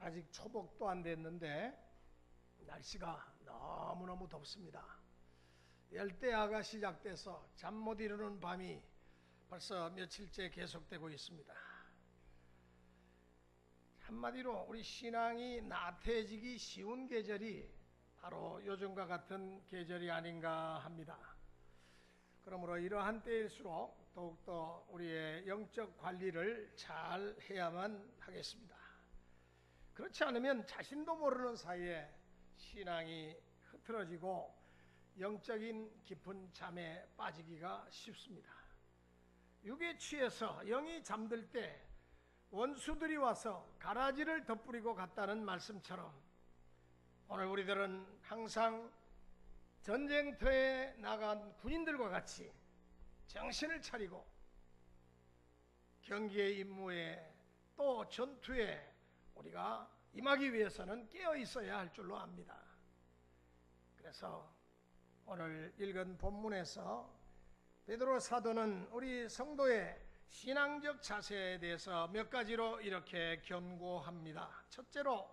아직 초복도 안 됐는데 날씨가 너무너무 덥습니다. 열대야가 시작돼서 잠 못 이루는 밤이 벌써 며칠째 계속되고 있습니다. 한마디로 우리 신앙이 나태해지기 쉬운 계절이 바로 요즘과 같은 계절이 아닌가 합니다. 그러므로 이러한 때일수록 더욱더 우리의 영적 관리를 잘 해야만 하겠습니다. 그렇지 않으면 자신도 모르는 사이에 신앙이 흐트러지고 영적인 깊은 잠에 빠지기가 쉽습니다. 육에 취해서 영이 잠들 때 원수들이 와서 가라지를 덧부리고 갔다는 말씀처럼 오늘 우리들은 항상 전쟁터에 나간 군인들과 같이 정신을 차리고 경기의 임무에 또 전투에 우리가 임하기 위해서는 깨어 있어야 할 줄로 압니다. 그래서 오늘 읽은 본문에서 베드로 사도는 우리 성도의 신앙적 자세에 대해서 몇 가지로 이렇게 권고합니다. 첫째로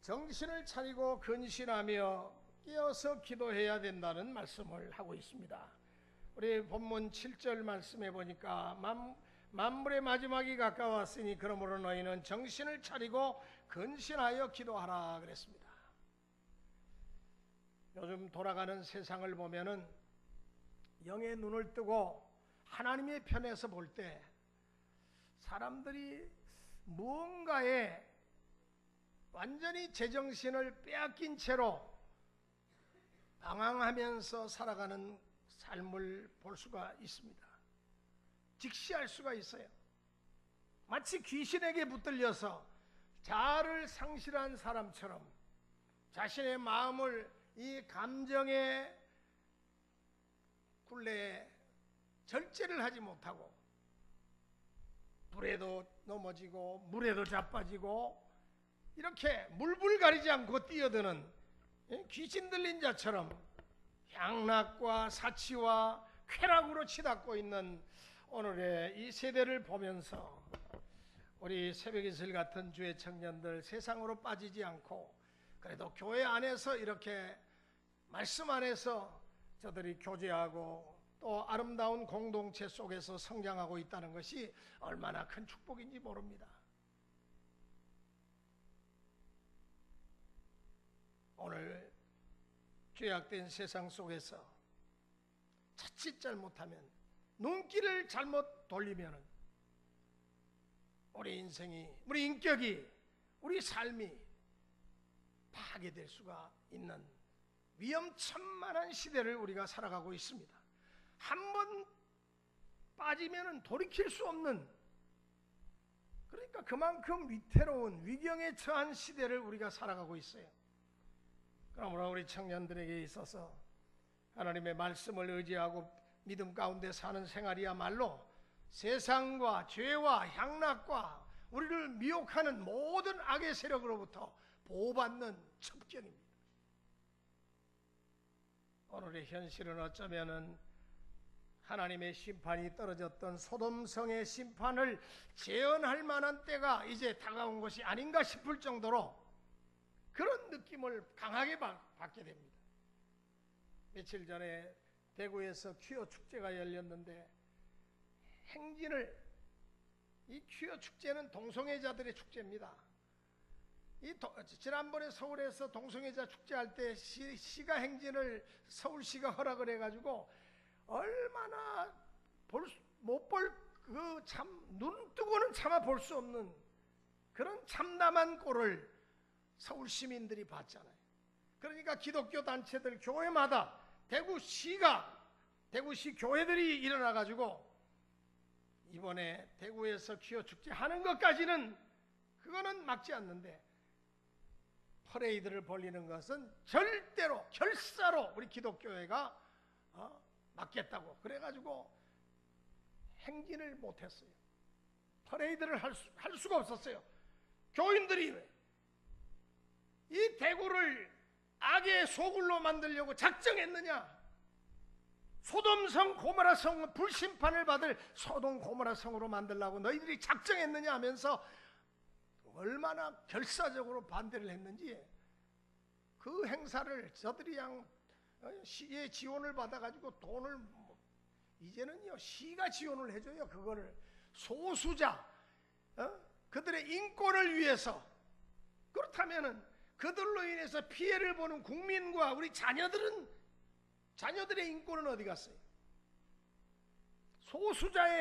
정신을 차리고 근신하며 깨어서 기도해야 된다는 말씀을 하고 있습니다. 우리 본문 7절 말씀해 보니까 만물의 마지막이 가까웠으니 그러므로 너희는 정신을 차리고 근신하여 기도하라 그랬습니다. 요즘 돌아가는 세상을 보면은 영의 눈을 뜨고 하나님의 편에서 볼 때 사람들이 무언가에 완전히 제정신을 빼앗긴 채로 방황하면서 살아가는 삶을 볼 수가 있습니다. 직시할 수가 있어요. 마치 귀신에게 붙들려서 자아를 상실한 사람처럼 자신의 마음을 이 감정의 굴레에 절제를 하지 못하고 불에도 넘어지고 물에도 자빠지고 이렇게 물불 가리지 않고 뛰어드는 귀신 들린 자처럼 향락과 사치와 쾌락으로 치닫고 있는 오늘의 이 세대를 보면서 우리 새벽이슬 같은 주의 청년들 세상으로 빠지지 않고 그래도 교회 안에서 이렇게 말씀 안에서 저들이 교제하고 또 아름다운 공동체 속에서 성장하고 있다는 것이 얼마나 큰 축복인지 모릅니다. 오늘 죄악된 세상 속에서 자칫 잘못하면 눈길을 잘못 돌리면 우리 인생이, 우리 인격이, 우리 삶이 파괴될 수가 있는 위험천만한 시대를 우리가 살아가고 있습니다. 한번 빠지면 돌이킬 수 없는, 그러니까 그만큼 위태로운 위경에 처한 시대를 우리가 살아가고 있어요. 그러므로 우리 청년들에게 있어서 하나님의 말씀을 의지하고 믿음 가운데 사는 생활이야말로 세상과 죄와 향락과 우리를 미혹하는 모든 악의 세력으로부터 보호받는 첩경입니다. 오늘의 현실은 어쩌면은 하나님의 심판이 떨어졌던 소돔성의 심판을 재현할 만한 때가 이제 다가온 것이 아닌가 싶을 정도로 그런 느낌을 강하게 받게 됩니다. 며칠 전에 대구에서 퀴어 축제가 열렸는데 이 퀴어 축제는 동성애자들의 축제입니다. 지난번에 서울에서 동성애자 축제할 때 시가 행진을 서울시가 허락을 해가지고 얼마나 눈 뜨고는 참아 볼 수 없는 그런 참담한 꼴을 서울 시민들이 봤잖아요. 그러니까 기독교 단체들 교회마다 대구시 교회들이 일어나가지고 이번에 대구에서 퀴어 축제 하는 것까지는 그거는 막지 않는데 퍼레이드를 벌리는 것은 절대로 결사로 우리 기독교회가 막겠다고 그래가지고 행진을 못했어요. 퍼레이드를 할 수가 없었어요. 교인들이 이 대구를 악의 소굴로 만들려고 작정했느냐? 소돔성 고모라성 불심판을 받을 소돔 고모라성으로 만들려고 너희들이 작정했느냐 하면서 얼마나 결사적으로 반대를 했는지 그 행사를 저들이 시의 지원을 받아가지고 돈을 이제는요 시가 지원을 해줘요. 그거를 소수자 그들의 인권을 위해서. 그렇다면은 그들로 인해서 피해를 보는 국민과 우리 자녀들의 인권은 어디 갔어요?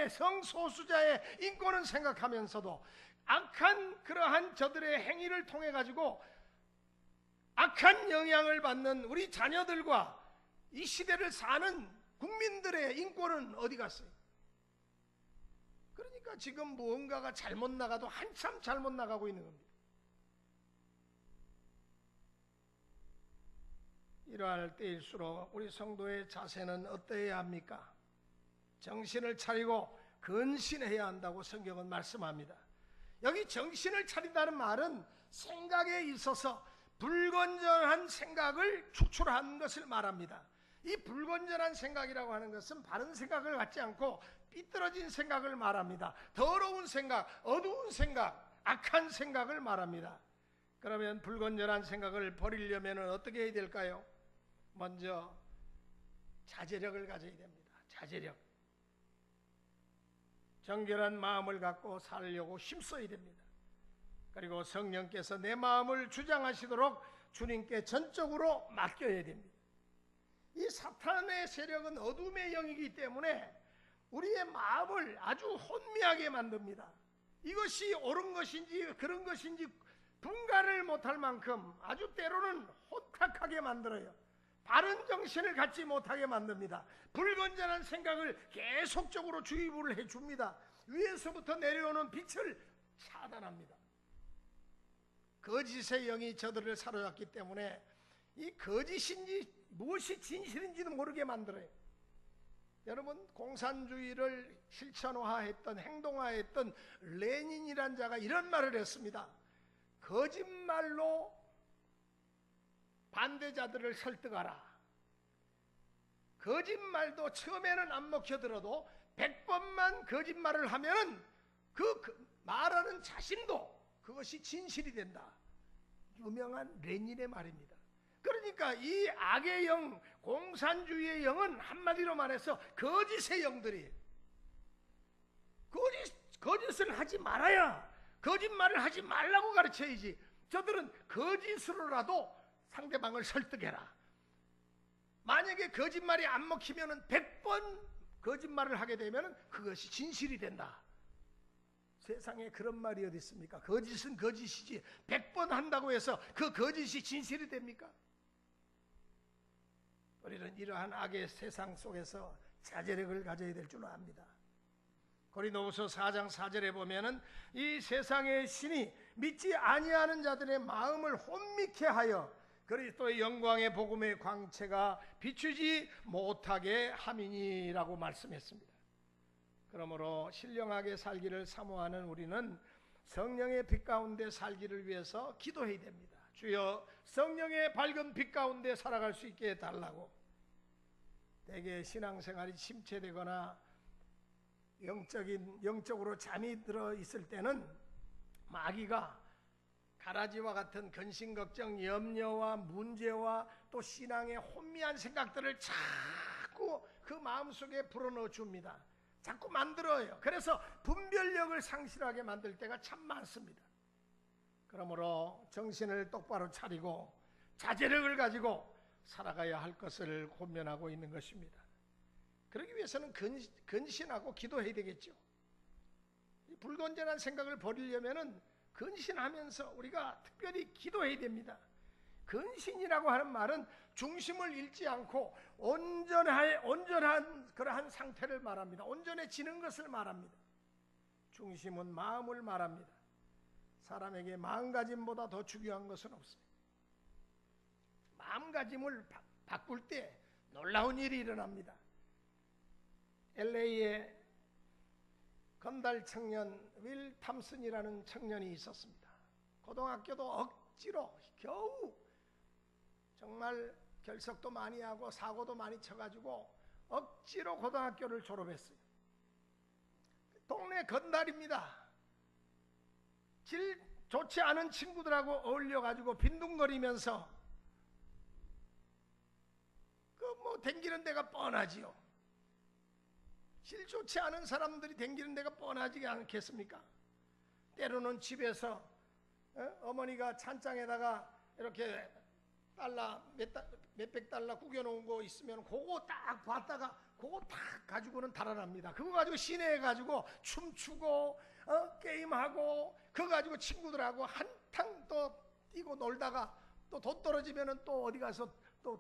성소수자의 인권은 생각하면서도 악한 그러한 저들의 행위를 통해 가지고 악한 영향을 받는 우리 자녀들과 이 시대를 사는 국민들의 인권은 어디 갔어요? 그러니까 지금 무언가가 잘못 나가도 한참 잘못 나가고 있는 겁니다. 이러할 때일수록 우리 성도의 자세는 어떠해야 합니까? 정신을 차리고 근신해야 한다고 성경은 말씀합니다. 여기 정신을 차린다는 말은 생각에 있어서 불건전한 생각을 추출한 것을 말합니다. 이 불건전한 생각이라고 하는 것은 바른 생각을 갖지 않고 삐뚤어진 생각을 말합니다. 더러운 생각, 어두운 생각, 악한 생각을 말합니다. 그러면 불건전한 생각을 버리려면 어떻게 해야 될까요? 먼저 자제력을 가져야 됩니다. 자제력. 정결한 마음을 갖고 살려고 힘써야 됩니다. 그리고 성령께서 내 마음을 주장하시도록 주님께 전적으로 맡겨야 됩니다. 이 사탄의 세력은 어둠의 영이기 때문에 우리의 마음을 아주 혼미하게 만듭니다. 이것이 옳은 것인지 그런 것인지 분간을 못할 만큼 아주 때로는 혼탁하게 만들어요. 바른 정신을 갖지 못하게 만듭니다. 불건전한 생각을 계속적으로 주입을 해줍니다. 위에서부터 내려오는 빛을 차단합니다. 거짓의 영이 저들을 사로잡기 때문에 이 거짓인지 무엇이 진실인지도 모르게 만들어요. 여러분, 공산주의를 실천화했던 행동화했던 레닌이란 자가 이런 말을 했습니다. 거짓말로 반대자들을 설득하라. 거짓말도 처음에는 안 먹혀들어도 100번만 거짓말을 하면은 그 말하는 자신도 그것이 진실이 된다. 유명한 레닌의 말입니다. 그러니까 이 악의 영, 공산주의의 영은 한마디로 말해서 거짓의 영들이 거짓을 하지 말아야, 거짓말을 하지 말라고 가르쳐야지. 저들은 거짓으로라도 상대방을 설득해라. 만약에 거짓말이 안 먹히면 100번 거짓말을 하게 되면 그것이 진실이 된다. 세상에 그런 말이 어디 있습니까? 거짓은 거짓이지 100번 한다고 해서 그 거짓이 진실이 됩니까? 우리는 이러한 악의 세상 속에서 자제력을 가져야 될 줄 압니다. 고린도후서 4장 4절에 보면은 이 세상의 신이 믿지 아니하는 자들의 마음을 혼미케 하여 그리스도의 영광의 복음의 광채가 비추지 못하게 함이니라고 말씀했습니다. 그러므로 신령하게 살기를 사모하는 우리는 성령의 빛 가운데 살기를 위해서 기도해야 됩니다. 주여, 성령의 밝은 빛 가운데 살아갈 수 있게 해달라고. 대개 신앙생활이 침체되거나 영적으로 잠이 들어 있을 때는 마귀가 가라지와 같은 근심 걱정, 염려와 문제와 또 신앙의 혼미한 생각들을 자꾸 그 마음속에 불어넣어 줍니다. 자꾸 만들어요. 그래서 분별력을 상실하게 만들 때가 참 많습니다. 그러므로 정신을 똑바로 차리고 자제력을 가지고 살아가야 할 것을 권면하고 있는 것입니다. 그러기 위해서는 근신하고 기도해야 되겠죠. 불건전한 생각을 버리려면은 근신하면서 우리가 특별히 기도해야 됩니다. 근신이라고 하는 말은 중심을 잃지 않고 온전한 그러한 상태를 말합니다. 온전해지는 것을 말합니다. 중심은 마음을 말합니다. 사람에게 마음가짐보다 더 중요한 것은 없어요. 마음가짐을 바꿀 때 놀라운 일이 일어납니다. LA에 건달 청년 윌 탐슨이라는 청년이 있었습니다. 고등학교도 억지로 겨우 정말 결석도 많이 하고 사고도 많이 쳐가지고 억지로 고등학교를 졸업했어요. 동네 건달입니다. 좋지 않은 친구들하고 어울려가지고 빈둥거리면서 그 뭐 댕기는 데가 뻔하지요. 질 좋지 않은 사람들이 댕기는 데가 뻔하지 않겠습니까? 때로는 집에서 어머니가 찬장에다가 이렇게 몇백 달러 구겨놓은 거 있으면 그거 딱 봤다가 그거 딱 가지고는 달아납니다. 그거 가지고 시내에 가지고 춤추고 게임하고 그거 가지고 친구들하고 한탕 또 뛰고 놀다가 또 돈 떨어지면은 또 어디 가서 또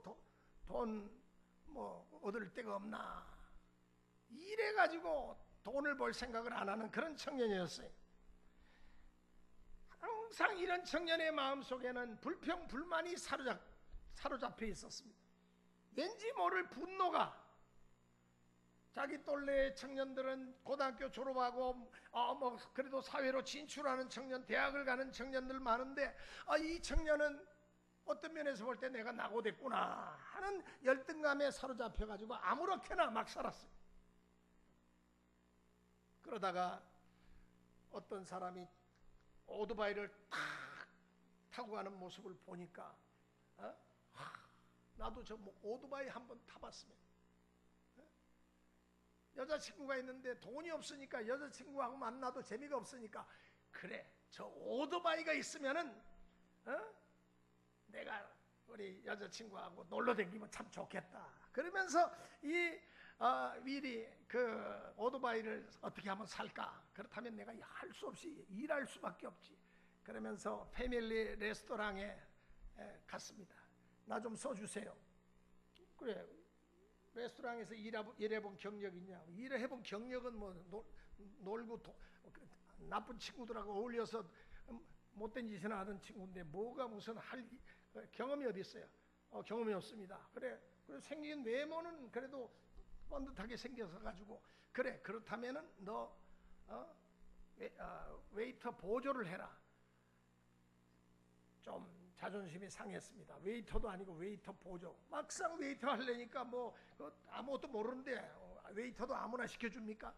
돈 뭐 얻을 데가 없나 이래 가지고 돈을 벌 생각을 안 하는 그런 청년이었어요. 항상 이런 청년의 마음속에는 불평 불만이 사로잡혀 있었습니다. 왠지 모를 분노가, 자기 또래의 청년들은 고등학교 졸업하고 뭐 그래도 사회로 진출하는 청년, 대학을 가는 청년들 많은데 이 청년은 어떤 면에서 볼 때 내가 낙오됐구나 하는 열등감에 사로잡혀 가지고 아무렇게나 막 살았어요. 그러다가 어떤 사람이 오토바이를 탁 타고 가는 모습을 보니까 나도 저 오토바이 한번 타봤으면, 여자친구가 있는데 돈이 없으니까 여자친구하고 만나도 재미가 없으니까 그래 저 오토바이가 있으면은 내가 우리 여자친구하고 놀러 다니면 참 좋겠다 그러면서 미리 그 오토바이를 어떻게 하면 살까, 그렇다면 내가 할 수 없이 일할 수밖에 없지 그러면서 패밀리 레스토랑에 갔습니다. 나 좀 써주세요. 그래, 레스토랑에서 일해본 경력 있냐? 일해본 경력은 뭐 놀고 나쁜 친구들하고 어울려서 못된 짓이나 하던 친구인데 뭐가 무슨 할 경험이 어디 있어요? 경험이 없습니다. 그래 생긴 외모는 그래도 번듯하게 생겨서 가지고 그래 그렇다면은 너 웨이터 보조를 해라. 좀 자존심이 상했습니다. 웨이터도 아니고 웨이터 보조. 막상 웨이터 하려니까 뭐 아무것도 모르는데 웨이터도 아무나 시켜줍니까?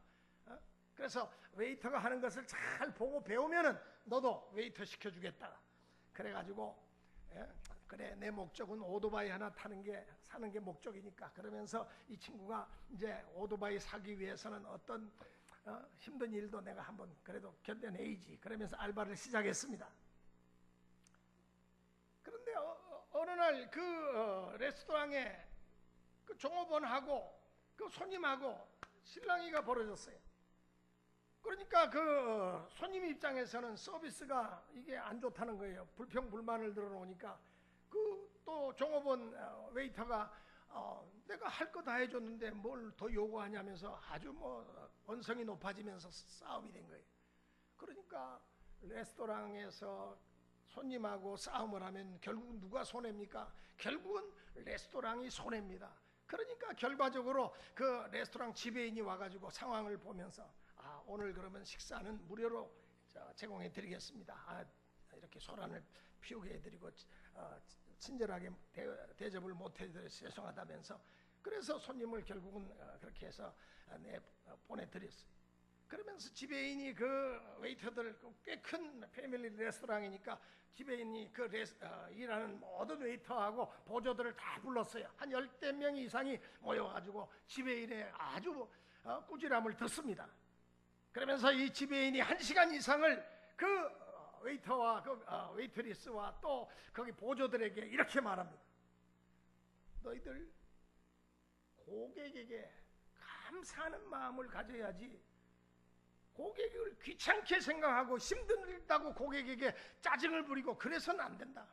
그래서 웨이터가 하는 것을 잘 보고 배우면은 너도 웨이터 시켜주겠다. 그래가지고 그래 내 목적은 오토바이 하나 사는 게 목적이니까 그러면서 이 친구가 이제 오토바이 사기 위해서는 어떤 힘든 일도 내가 한번 그래도 견뎌내야지 그러면서 알바를 시작했습니다. 그런데 어느 날 그 레스토랑에 그 종업원하고 그 손님하고 실랑이가 벌어졌어요. 그러니까 그 손님 입장에서는 서비스가 이게 안 좋다는 거예요. 불평 불만을 들어놓으니까 그 또 종업원 웨이터가 내가 할 거 다 해줬는데 뭘 더 요구하냐면서 아주 뭐 언성이 높아지면서 싸움이 된 거예요. 그러니까 레스토랑에서 손님하고 싸움을 하면 결국 누가 손해입니까? 결국은 레스토랑이 손해입니다. 그러니까 결과적으로 그 레스토랑 지배인이 와가지고 상황을 보면서 오늘 그러면 식사는 무료로 제공해 드리겠습니다. 이렇게 소란을 피우게 해드리고 친절하게 대접을 못 해드려서 죄송하다면서 그래서 손님을 결국은 그렇게 해서 보내드렸어요. 그러면서 지배인이 그 웨이터들 꽤 큰 패밀리 레스토랑이니까 지배인이 그 일하는 모든 웨이터하고 보조들을 다 불렀어요. 한 10명 이상이 모여가지고 지배인의 아주 꾸지람을 듣습니다. 그러면서 이 지배인이 1시간 이상을 그 웨이터와 그 웨이트리스와 또 거기 보조들에게 이렇게 말합니다. 너희들 고객에게 감사하는 마음을 가져야지 고객을 귀찮게 생각하고 힘들다고 고객에게 짜증을 부리고 그래서는 안 된다.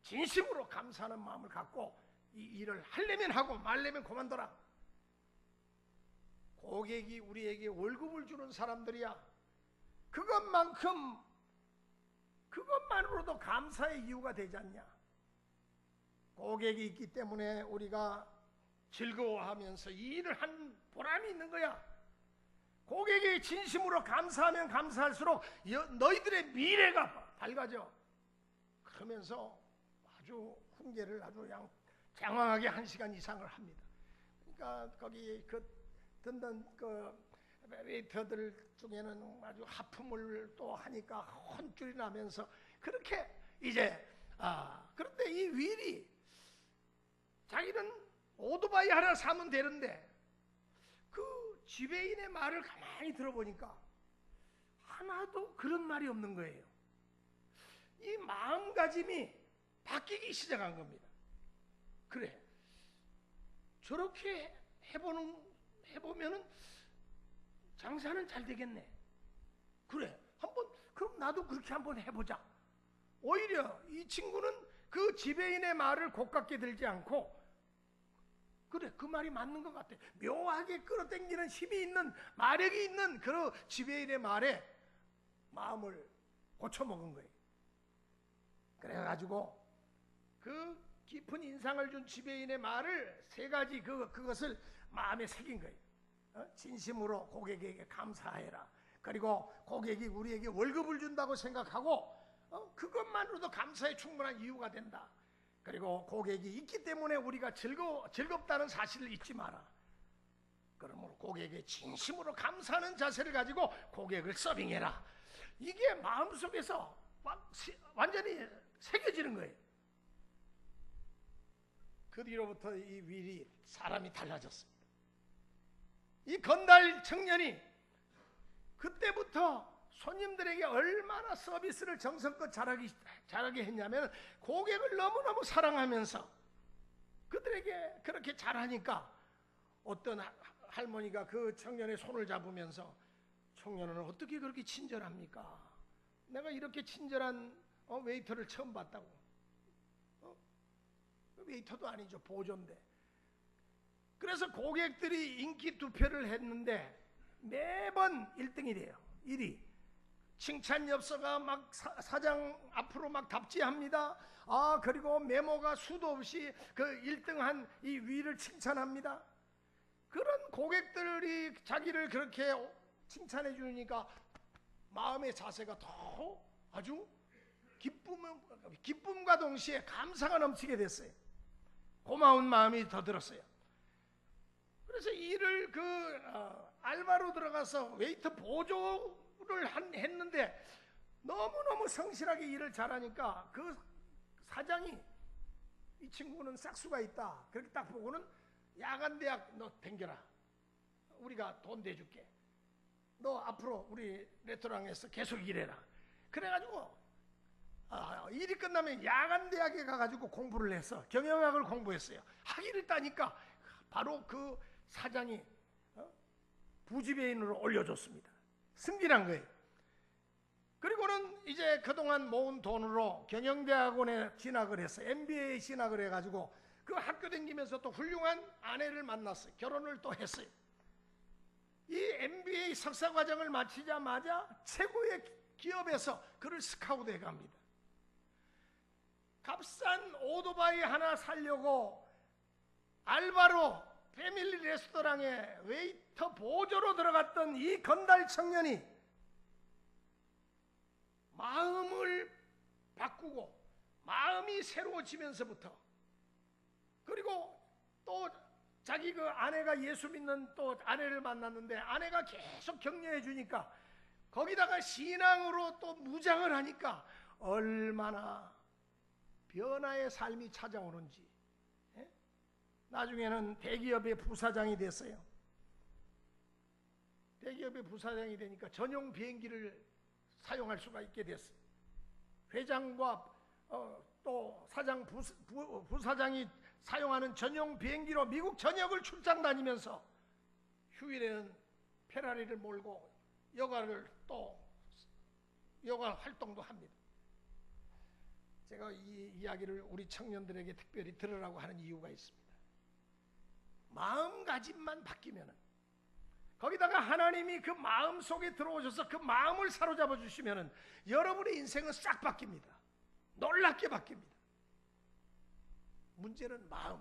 진심으로 감사하는 마음을 갖고 이 일을 하려면 하고 말려면 그만둬라. 고객이 우리에게 월급을 주는 사람들이야. 그것만으로도 감사의 이유가 되지 않냐. 고객이 있기 때문에 우리가 즐거워하면서 이 일을 한 보람이 있는 거야. 고객이 진심으로 감사하면 감사할수록 너희들의 미래가 밝아져. 그러면서 아주 훈계를 아주 장황하게 1시간 이상을 합니다. 그러니까 거기 그 듣는 그 웨이터들 중에는 아주 하품을 또 하니까 혼쭐이 나면서 그렇게 이제 그런데 이 윌이 자기는 오토바이 하나 사면 되는데 그 지배인의 말을 가만히 들어보니까 하나도 그런 말이 없는 거예요. 이 마음가짐이 바뀌기 시작한 겁니다. 그래, 저렇게 해보면은 장사는 잘 되겠네. 그래, 그럼 나도 그렇게 한번 해보자. 오히려 이 친구는 그 지배인의 말을 고깝게 들지 않고, 그래, 그 말이 맞는 것 같아. 묘하게 끌어당기는 힘이 있는, 마력이 있는 그 지배인의 말에 마음을 고쳐먹은 거예요. 그래가지고 그 깊은 인상을 준 지배인의 말을 세 가지 그것을 마음에 새긴 거예요. 진심으로 고객에게 감사해라. 그리고 고객이 우리에게 월급을 준다고 생각하고 그것만으로도 감사에 충분한 이유가 된다. 그리고 고객이 있기 때문에 우리가 즐겁다는 사실을 잊지 마라. 그러므로 고객에게 진심으로 감사하는 자세를 가지고 고객을 서빙해라. 이게 마음속에서 완전히 새겨지는 거예요. 그 뒤로부터 이 윌이 사람이 달라졌습니다. 이 건달 청년이 그때부터 손님들에게 얼마나 서비스를 정성껏 잘하게 했냐면 고객을 너무너무 사랑하면서 그들에게 그렇게 잘하니까 어떤 할머니가 그 청년의 손을 잡으면서 청년은 어떻게 그렇게 친절합니까? 내가 이렇게 친절한 웨이터를 처음 봤다고. 웨이터도 아니죠, 보조인데. 그래서 고객들이 인기 투표를 했는데 매번 1등이래요. 1위. 칭찬 엽서가 막 사장 앞으로 막 답지합니다. 그리고 메모가 수도 없이 그 1등한 이 윌을 칭찬합니다. 그런 고객들이 자기를 그렇게 칭찬해 주니까 마음의 자세가 더 아주 기쁨과 동시에 감사가 넘치게 됐어요. 고마운 마음이 더 들었어요. 그래서 일을 알바로 들어가서 웨이터 보조를 했는데 너무너무 성실하게 일을 잘하니까 그 사장이 이 친구는 싹수가 있다. 그렇게 딱 보고는 야간대학 너 댕겨라. 우리가 돈 대줄게. 너 앞으로 우리 레스토랑에서 계속 일해라. 그래가지고 일이 끝나면 야간대학에 가가지고 공부를 해서 경영학을 공부했어요. 학위를 따니까 바로 그 사장이 부지배인으로 올려줬습니다. 승진한 거예요. 그리고는 이제 그동안 모은 돈으로 경영대학원에 진학을 했어요. MBA 진학을 해가지고 그 학교 다니면서 또 훌륭한 아내를 만났어요. 결혼을 또 했어요. 이 MBA 석사과정을 마치자마자 최고의 기업에서 그를 스카우트해 갑니다. 값싼 오토바이 하나 사려고 알바로 패밀리 레스토랑에 웨이터 보조로 들어갔던 이 건달 청년이 마음을 바꾸고 마음이 새로워지면서부터, 그리고 또 자기 그 아내가 예수 믿는 또 아내를 만났는데 아내가 계속 격려해 주니까 거기다가 신앙으로 또 무장을 하니까 얼마나 변화의 삶이 찾아오는지. 나중에는 대기업의 부사장이 됐어요. 대기업의 부사장이 되니까 전용 비행기를 사용할 수가 있게 됐어요. 회장과 또 사장, 부사장이 사용하는 전용 비행기로 미국 전역을 출장 다니면서 휴일에는 페라리를 몰고 여가 활동도 합니다. 제가 이 이야기를 우리 청년들에게 특별히 들으라고 하는 이유가 있습니다. 마음가짐만 바뀌면은, 거기다가 하나님이 그 마음 속에 들어오셔서 그 마음을 사로잡아 주시면은 여러분의 인생은 싹 바뀝니다. 놀랍게 바뀝니다. 문제는 마음,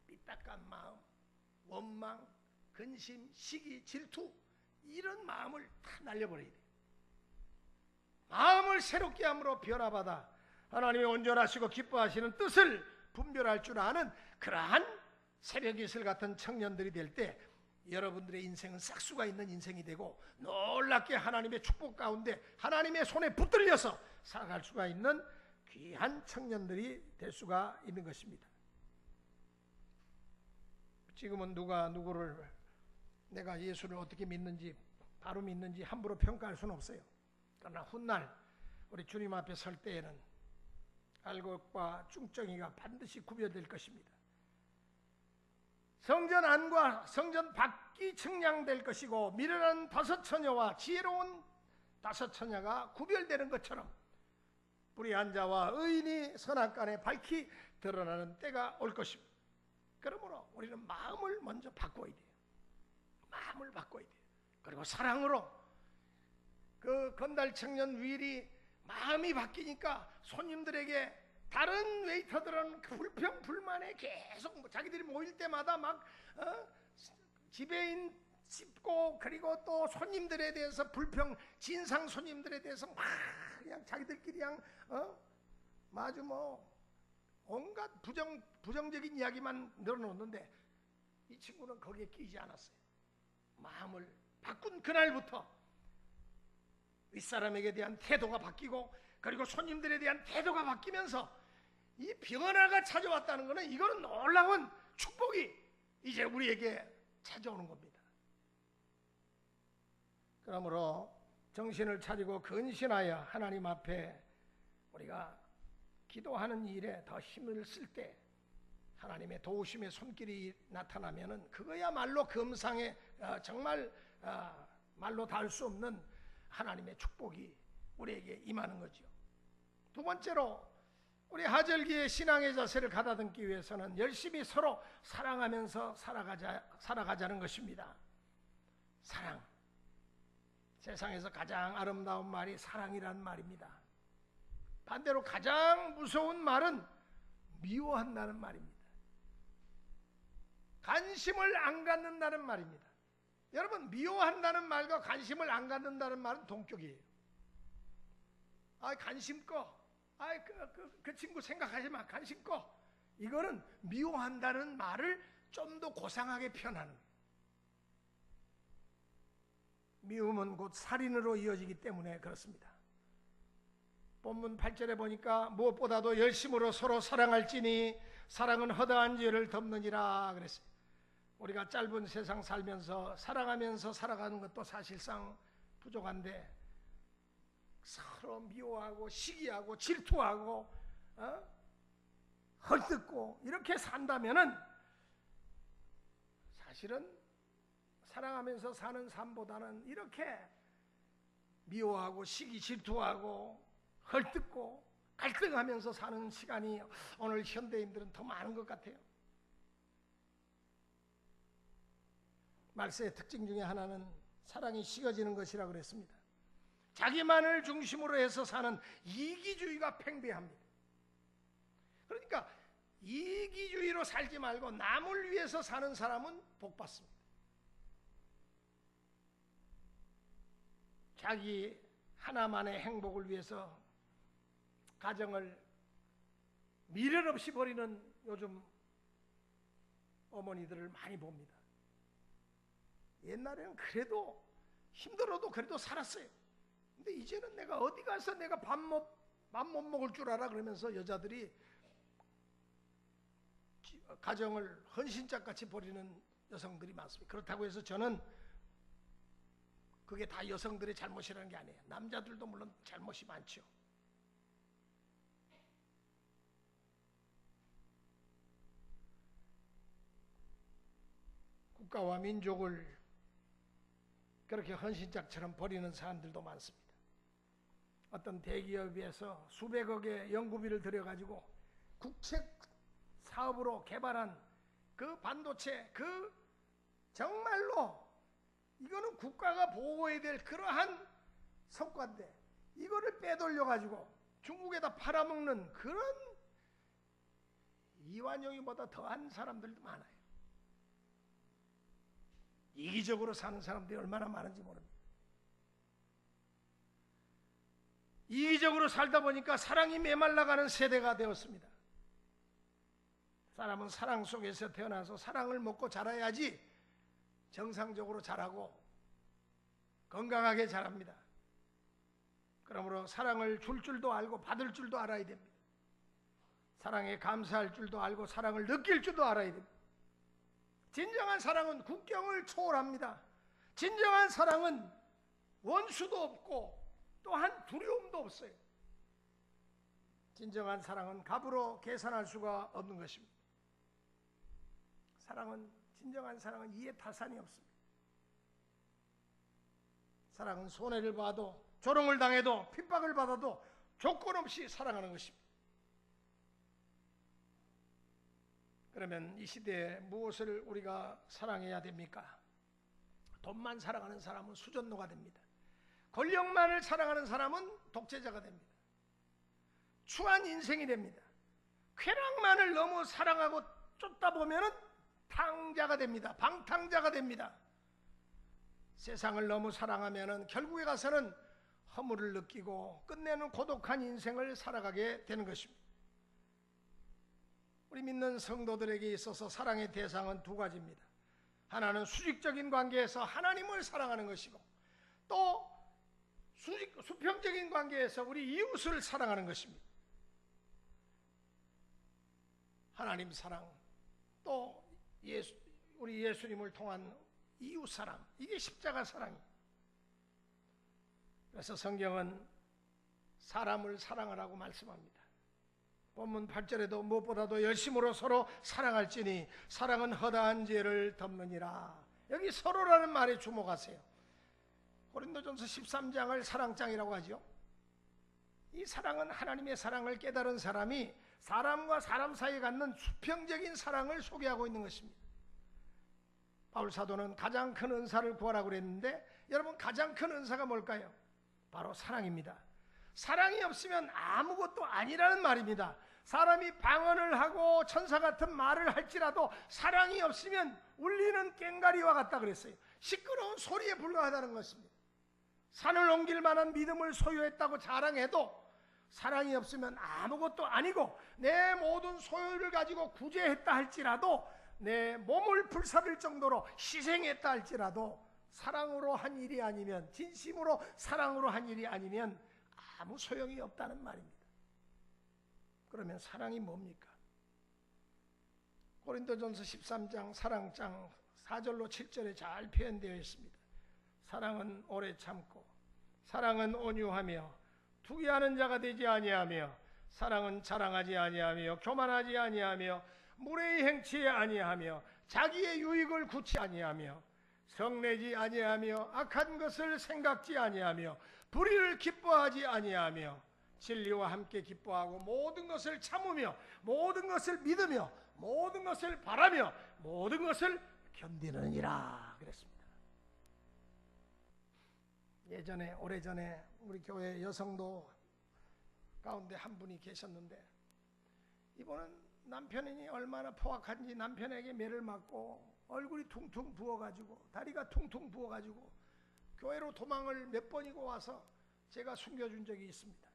삐딱한 마음, 원망, 근심, 시기, 질투, 이런 마음을 다 날려버려야 돼요. 마음을 새롭게 함으로 변화받아 하나님의 온전하시고 기뻐하시는 뜻을 분별할 줄 아는 그러한 새벽 이슬 같은 청년들이 될 때 여러분들의 인생은 싹수가 있는 인생이 되고 놀랍게 하나님의 축복 가운데 하나님의 손에 붙들려서 살아갈 수가 있는 귀한 청년들이 될 수가 있는 것입니다. 지금은 누가 누구를 내가 예수를 어떻게 믿는지 바로 믿는지 함부로 평가할 수는 없어요. 그러나 훗날 우리 주님 앞에 설 때에는 알곡과 쭝쩡이가 반드시 구별될 것입니다. 성전 안과 성전 밖이 측량될 것이고 미련한 다섯 처녀와 지혜로운 다섯 처녀가 구별되는 것처럼 불의한 자와 의인이 선악간에 밝히 드러나는 때가 올 것입니다. 그러므로 우리는 마음을 먼저 바꿔야 돼요. 마음을 바꿔야 돼요. 그리고 사랑으로 그 건달 청년 윌이 마음이 바뀌니까 손님들에게 다른 웨이터들은 그 불평 불만에 계속 자기들이 모일 때마다 막 지배인 씹고 그리고 또 손님들에 대해서 불평 진상 손님들에 대해서 막 그냥 자기들끼리 그냥 마주 뭐 온갖 부정적인 이야기만 늘어놓는데 이 친구는 거기에 끼지 않았어요. 마음을 바꾼 그날부터 윗사람에게 대한 태도가 바뀌고 그리고 손님들에 대한 태도가 바뀌면서 이 변화가 찾아왔다는 것은 이거는 놀라운 축복이 이제 우리에게 찾아오는 겁니다. 그러므로 정신을 차리고 근신하여 하나님 앞에 우리가 기도하는 일에 더 힘을 쓸 때 하나님의 도우심의 손길이 나타나면은 그거야말로 금상에 정말 말로 닿을 수 없는 하나님의 축복이 우리에게 임하는 거죠. 두 번째로 우리 하절기의 신앙의 자세를 가다듬기 위해서는 열심히 서로 사랑하면서 살아가자는 것입니다. 사랑. 세상에서 가장 아름다운 말이 사랑이라는 말입니다. 반대로 가장 무서운 말은 미워한다는 말입니다. 관심을 안 갖는다는 말입니다. 여러분, 미워한다는 말과 관심을 안 갖는다는 말은 동격이에요. 관심 꺼. 그 친구 생각하지 마. 관심 꺼. 이거는 미워한다는 말을 좀 더 고상하게 표현하는 거예요. 미움은 곧 살인으로 이어지기 때문에 그렇습니다. 본문 8절에 보니까 무엇보다도 열심으로 서로 사랑할지니 사랑은 허다한 죄를 덮느니라 그랬어요. 우리가 짧은 세상 살면서 사랑하면서 살아가는 것도 사실상 부족한데 서로 미워하고 시기하고 질투하고 헐뜯고 이렇게 산다면은 사실은 사랑하면서 사는 삶보다는 이렇게 미워하고 시기 질투하고 헐뜯고 갈등하면서 사는 시간이 오늘 현대인들은 더 많은 것 같아요. 말세의 특징 중에 하나는 사랑이 식어지는 것이라고 그랬습니다. 자기만을 중심으로 해서 사는 이기주의가 팽배합니다. 그러니까 이기주의로 살지 말고 남을 위해서 사는 사람은 복받습니다. 자기 하나만의 행복을 위해서 가정을 미련 없이 버리는 요즘 어머니들을 많이 봅니다. 옛날에는 그래도 힘들어도 그래도 살았어요. 근데 이제는 내가 어디 가서 내가 밥 못 먹을 줄 알아 그러면서 여자들이 가정을 헌신짝같이 버리는 여성들이 많습니다. 그렇다고 해서 저는 그게 다 여성들의 잘못이라는 게 아니에요. 남자들도 물론 잘못이 많죠. 국가와 민족을 그렇게 헌신짝처럼 버리는 사람들도 많습니다. 어떤 대기업에서 수백억의 연구비를 들여가지고 국책 사업으로 개발한 그 반도체, 그 정말로 이거는 국가가 보호해야 될 그러한 성과인데 이거를 빼돌려가지고 중국에다 팔아먹는 그런 이완용이보다 더한 사람들도 많아요. 이기적으로 사는 사람들이 얼마나 많은지 모릅니다. 이기적으로 살다 보니까 사랑이 메말라가는 세대가 되었습니다. 사람은 사랑 속에서 태어나서 사랑을 먹고 자라야지 정상적으로 자라고 건강하게 자랍니다. 그러므로 사랑을 줄 줄도 알고 받을 줄도 알아야 됩니다. 사랑에 감사할 줄도 알고 사랑을 느낄 줄도 알아야 됩니다. 진정한 사랑은 국경을 초월합니다. 진정한 사랑은 원수도 없고 또한 두려움도 없어요. 진정한 사랑은 값으로 계산할 수가 없는 것입니다. 진정한 사랑은 이해타산이 없습니다. 사랑은 손해를 봐도 조롱을 당해도 핍박을 받아도 조건 없이 사랑하는 것입니다. 그러면 이 시대에 무엇을 우리가 사랑해야 됩니까? 돈만 사랑하는 사람은 수전노가 됩니다. 권력만을 사랑하는 사람은 독재자가 됩니다. 추한 인생이 됩니다. 쾌락만을 너무 사랑하고 쫓다 보면은 탕자가 됩니다. 방탕자가 됩니다. 세상을 너무 사랑하면은 결국에 가서는 허물을 느끼고 끝내는 고독한 인생을 살아가게 되는 것입니다. 우리 믿는 성도들에게 있어서 사랑의 대상은 두 가지입니다. 하나는 수직적인 관계에서 하나님을 사랑하는 것이고 또 수평적인 관계에서 우리 이웃을 사랑하는 것입니다. 하나님 사랑 또 우리 예수님을 통한 이웃 사랑, 이게 십자가 사랑입니다. 그래서 성경은 사람을 사랑하라고 말씀합니다. 본문 8절에도 무엇보다도 열심으로 서로 사랑할지니 사랑은 허다한 죄를 덮느니라. 여기 서로라는 말에 주목하세요. 고린도전서 13장을 사랑장이라고 하죠. 이 사랑은 하나님의 사랑을 깨달은 사람이 사람과 사람 사이에 갖는 수평적인 사랑을 소개하고 있는 것입니다. 바울 사도는 가장 큰 은사를 구하라고 그랬는데 여러분 가장 큰 은사가 뭘까요? 바로 사랑입니다. 사랑이 없으면 아무것도 아니라는 말입니다. 사람이 방언을 하고 천사 같은 말을 할지라도 사랑이 없으면 울리는 꽹과리와 같다 그랬어요. 시끄러운 소리에 불과하다는 것입니다. 산을 옮길 만한 믿음을 소유했다고 자랑해도 사랑이 없으면 아무것도 아니고 내 모든 소유를 가지고 구제했다 할지라도 내 몸을 불사를 정도로 희생했다 할지라도 사랑으로 한 일이 아니면 진심으로 사랑으로 한 일이 아니면 아무 소용이 없다는 말입니다. 그러면 사랑이 뭡니까? 고린도전서 13장 사랑장 4절로 7절에 잘 표현되어 있습니다. 사랑은 오래 참고 사랑은 온유하며 투기하는 자가 되지 아니하며 사랑은 자랑하지 아니하며 교만하지 아니하며 무례히 행치 아니하며 자기의 유익을 굳이 아니하며 성내지 아니하며 악한 것을 생각지 아니하며 불의를 기뻐하지 아니하며 진리와 함께 기뻐하고 모든 것을 참으며 모든 것을 믿으며 모든 것을 바라며 모든 것을 견디느니라 그랬습니다. 예전에 오래전에 우리 교회 여성도 가운데 한 분이 계셨는데 이분은 남편이 얼마나 포악한지 남편에게 매를 맞고 얼굴이 퉁퉁 부어가지고 다리가 퉁퉁 부어가지고 교회로 도망을 몇 번이고 와서 제가 숨겨준 적이 있습니다.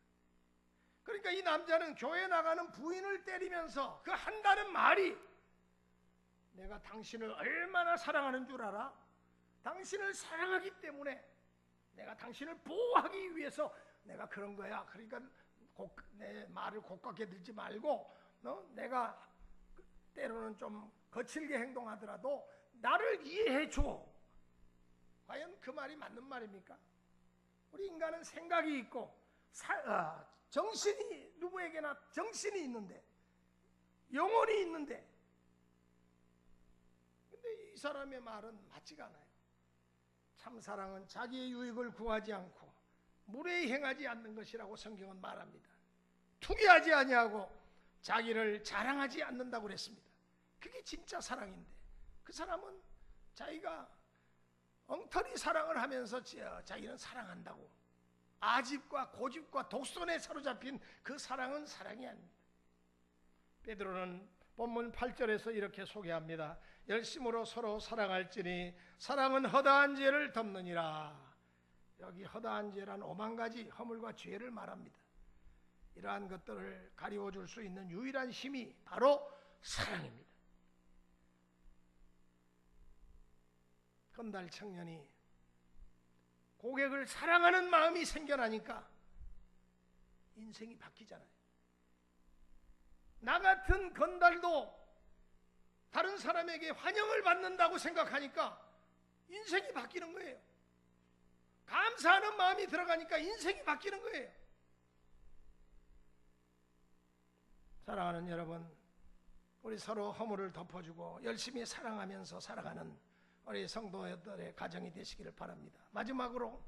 그러니까 이 남자는 교회 나가는 부인을 때리면서 그 한다는 말이 내가 당신을 얼마나 사랑하는 줄 알아? 당신을 사랑하기 때문에 내가 당신을 보호하기 위해서 내가 그런 거야. 그러니까 내 말을 고깝게 들지 말고 내가 때로는 좀 거칠게 행동하더라도 나를 이해해 줘. 과연 그 말이 맞는 말입니까? 우리 인간은 생각이 있고 정신이 누구에게나 정신이 있는데 영혼이 있는데 근데 이 사람의 말은 맞지가 않아요. 참사랑은 자기의 유익을 구하지 않고 무례히 행하지 않는 것이라고 성경은 말합니다. 투기하지 아니하고 자기를 자랑하지 않는다고 그랬습니다. 그게 진짜 사랑인데 그 사람은 자기가 엉터리 사랑을 하면서 자기는 사랑한다고 아집과 고집과 독선에 사로잡힌 그 사랑은 사랑이 아닙니다. 베드로는 본문 8절에서 이렇게 소개합니다. 열심으로 서로 사랑할지니 사랑은 허다한 죄를 덮느니라. 여기 허다한 죄란 오만 가지 허물과 죄를 말합니다. 이러한 것들을 가리워줄 수 있는 유일한 힘이 바로 사랑입니다. 건달 청년이 고객을 사랑하는 마음이 생겨나니까 인생이 바뀌잖아요. 나 같은 건달도 다른 사람에게 환영을 받는다고 생각하니까 인생이 바뀌는 거예요. 감사하는 마음이 들어가니까 인생이 바뀌는 거예요. 사랑하는 여러분, 우리 서로 허물을 덮어주고 열심히 사랑하면서 살아가는 우리 성도들의 가정이 되시기를 바랍니다. 마지막으로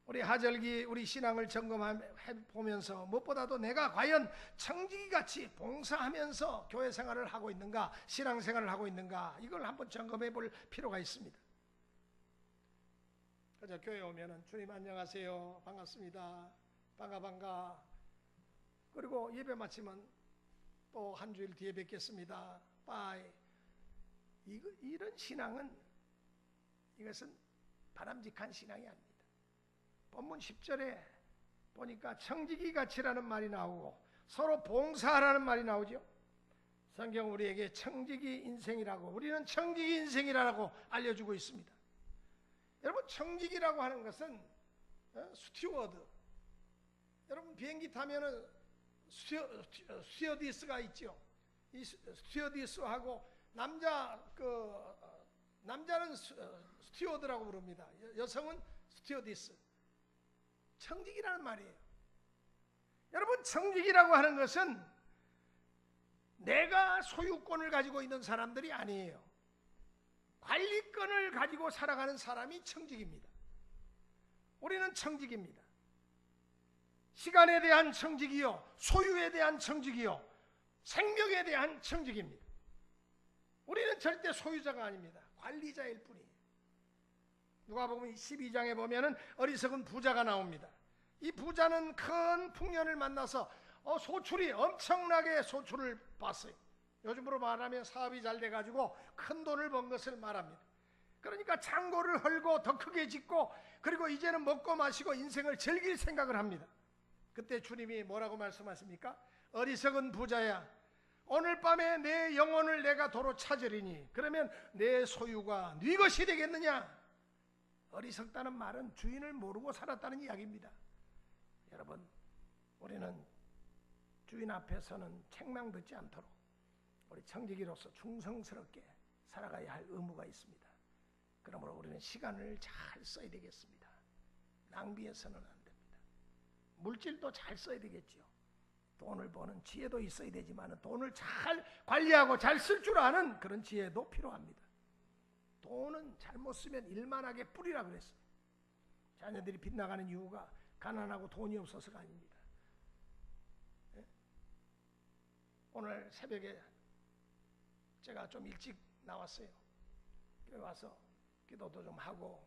우리 하절기 우리 신앙을 점검해보면서 무엇보다도 내가 과연 청지기같이 봉사하면서 교회 생활을 하고 있는가, 신앙 생활을 하고 있는가, 이걸 한번 점검해 볼 필요가 있습니다. 그저 교회 오면은 주님 안녕하세요, 반갑습니다, 반가 그리고 예배 마치면 또 한 주일 뒤에 뵙겠습니다, 빠이, 이런 신앙은, 이것은 바람직한 신앙이 아닙니다. 본문 10절에 보니까 청지기같이라는 말이 나오고 서로 봉사하라는 말이 나오죠. 성경 우리에게 청지기 인생이라고, 우리는 청지기 인생이라고 알려주고 있습니다. 여러분, 청지기라고 하는 것은 스튜어드, 여러분 비행기 타면은 스튜어디스가 있죠. 이 스튜어디스하고 남자는 스튜어드라고 부릅니다. 여성은 스튜어디스. 청지기라는 말이에요. 여러분, 청지기라고 하는 것은 내가 소유권을 가지고 있는 사람들이 아니에요. 관리권을 가지고 살아가는 사람이 청지기입니다. 우리는 청지기입니다. 시간에 대한 청지기요, 소유에 대한 청지기요, 생명에 대한 청지기입니다. 우리는 절대 소유자가 아닙니다. 관리자일 뿐이에요. 누가복음 12장에 보면은 어리석은 부자가 나옵니다. 이 부자는 큰 풍년을 만나서 소출이 엄청나게 소출을 봤어요. 요즘으로 말하면 사업이 잘 돼가지고 큰 돈을 번 것을 말합니다. 그러니까 창고를 헐고 더 크게 짓고, 그리고 이제는 먹고 마시고 인생을 즐길 생각을 합니다. 그때 주님이 뭐라고 말씀하십니까? 어리석은 부자야, 오늘 밤에 내 영혼을 내가 도로 찾으리니 그러면 내 소유가 네 것이 되겠느냐? 어리석다는 말은 주인을 모르고 살았다는 이야기입니다. 여러분, 우리는 주인 앞에서는 책망 듣지 않도록 우리 청지기로서 충성스럽게 살아가야 할 의무가 있습니다. 그러므로 우리는 시간을 잘 써야 되겠습니다. 낭비해서는 안 됩니다. 물질도 잘 써야 되겠죠. 돈을 버는 지혜도 있어야 되지만 돈을 잘 관리하고 잘 쓸 줄 아는 그런 지혜도 필요합니다. 돈은 잘못 쓰면 일만하게 뿌리라 그랬어요. 자녀들이 빗나가는 이유가 가난하고 돈이 없어서가 아닙니다. 오늘 새벽에 제가 좀 일찍 나왔어요. 교회 와서 기도도 좀 하고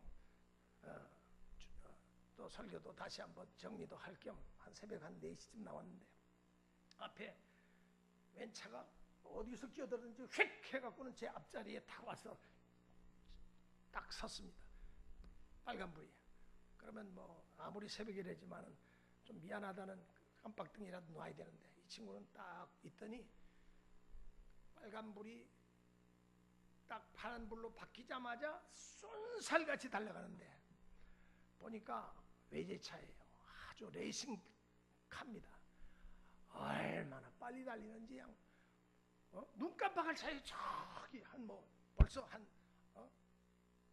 또 설교도 다시 한번 정리도 할 겸 한 새벽 한 4시쯤 나왔는데, 앞에 웬 차가 어디서 끼어들었는지 휙 해갖고는 제 앞자리에 다 와서 딱 섰습니다. 빨간불이에요. 그러면 뭐 아무리 새벽이라지만은 좀 미안하다는 깜빡등이라도 놔야 되는데, 이 친구는 딱 있더니 빨간불이 딱 파란불로 바뀌자마자 쏜살같이 달려가는데, 보니까 외제차예요. 아주 레이싱카입니다. 얼마나 빨리 달리는지 그냥 눈 깜빡할 사이에 저기 벌써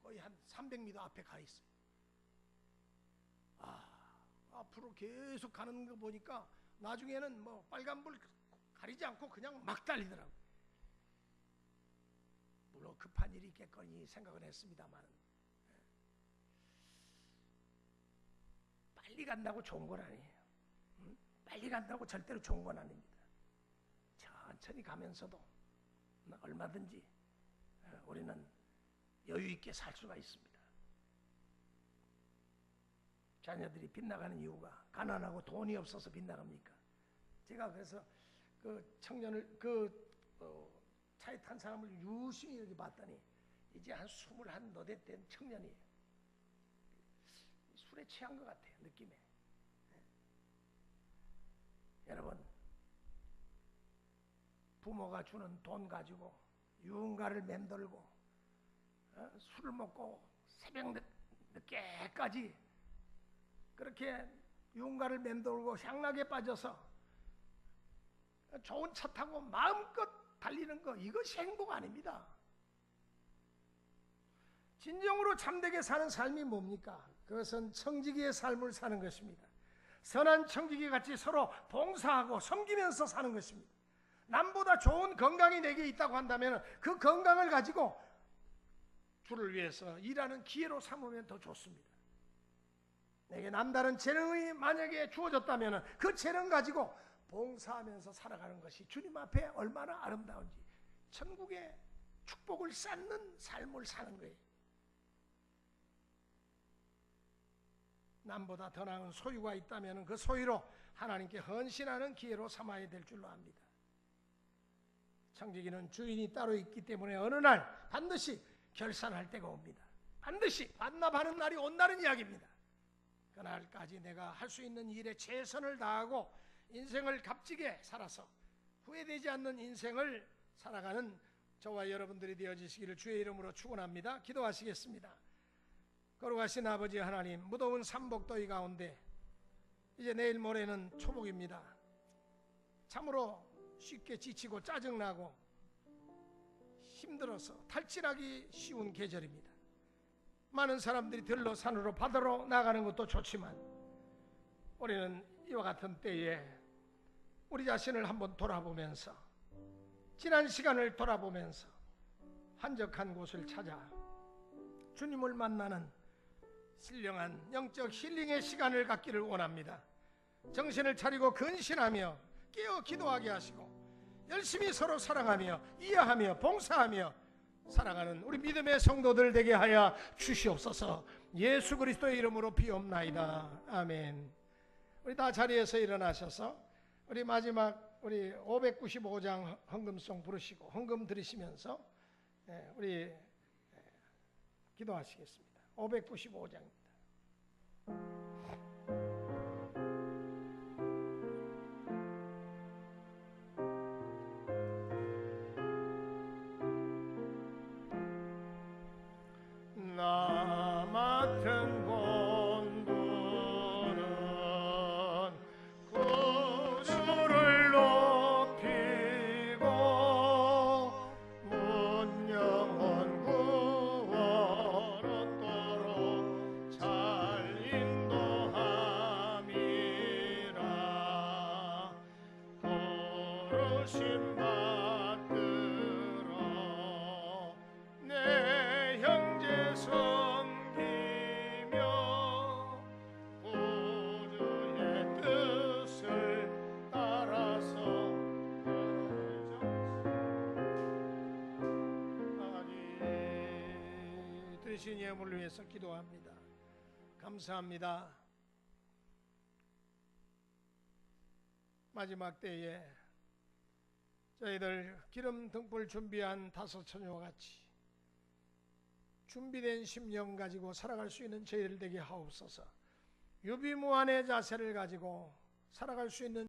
거의 한 300m 앞에 가 있어요. 앞으로 계속 가는 거 보니까 나중에는 뭐 빨간불 가리지 않고 그냥 막 달리더라고요. 물론 급한 일이 있겠거니 생각을 했습니다만, 빨리 간다고 좋은 건 아니에요. 빨리 간다고 절대로 좋은 건 아닙니다. 천천히 가면서도 얼마든지 우리는 여유 있게 살 수가 있습니다. 자녀들이 빗나가는 이유가 가난하고 돈이 없어서 빗나갑니까? 제가 그래서 그 청년을 차에 탄 사람을 유심히 이렇게 봤더니 이제 한 21 된 청년이에요. 술에 취한 것 같아요, 느낌에. 여러분, 부모가 주는 돈 가지고 유흥가를 맴돌고 술을 먹고 새벽 늦게까지 그렇게 유흥가를 맴돌고 향락에 빠져서 좋은 차 타고 마음껏 달리는 거, 이것이 행복 아닙니다. 진정으로 참되게 사는 삶이 뭡니까? 그것은 청지기의 삶을 사는 것입니다. 선한 청지기 같이 서로 봉사하고 섬기면서 사는 것입니다. 남보다 좋은 건강이 내게 있다고 한다면 그 건강을 가지고 주를 위해서 일하는 기회로 삼으면 더 좋습니다. 내게 남다른 재능이 만약에 주어졌다면 그 재능 가지고 봉사하면서 살아가는 것이 주님 앞에 얼마나 아름다운지, 천국의 축복을 쌓는 삶을 사는 거예요. 남보다 더 나은 소유가 있다면 그 소유로 하나님께 헌신하는 기회로 삼아야 될 줄로 압니다. 청지기는 주인이 따로 있기 때문에 어느 날 반드시 결산할 때가 옵니다. 반드시 반납하는 날이 온다는 이야기입니다. 그날까지 내가 할 수 있는 일에 최선을 다하고 인생을 값지게 살아서 후회되지 않는 인생을 살아가는 저와 여러분들이 되어지시기를 주의 이름으로 축원합니다. 기도하시겠습니다. 거룩하신 아버지 하나님, 무더운 삼복더위 가운데 이제 내일 모레는 초복입니다. 참으로 쉽게 지치고 짜증나고 힘들어서 탈진하기 쉬운 계절입니다. 많은 사람들이 들러 산으로 바다로 나가는 것도 좋지만 우리는 이와 같은 때에 우리 자신을 한번 돌아보면서, 지난 시간을 돌아보면서 한적한 곳을 찾아 주님을 만나는 신령한 영적 힐링의 시간을 갖기를 원합니다. 정신을 차리고 근신하며 깨어 기도하게 하시고 열심히 서로 사랑하며 이해하며 봉사하며 살아가는 우리 믿음의 성도들 되게 하여 주시옵소서. 예수 그리스도의 이름으로 비옵나이다. 아멘. 우리 다 자리에서 일어나셔서 우리 마지막 우리 595장 헌금송 부르시고 헌금 드리시면서 우리 기도하시겠습니다. 595장입니다. 나 맡은 본분은 구주를 높이고 문영원 구원 얻도록 잘 인도함이라. 부르심 받들어 내 형제 섬기며 구주의 뜻을 따라서 하니 되신 예물을 위해서 기도합니다. 감사합니다. 마지막 때에 저희들 기름 등불 준비한 다섯 처녀와 같이 준비된 심령 가지고 살아갈 수 있는 저희들 되게 하옵소서. 유비무환의 자세를 가지고 살아갈 수 있는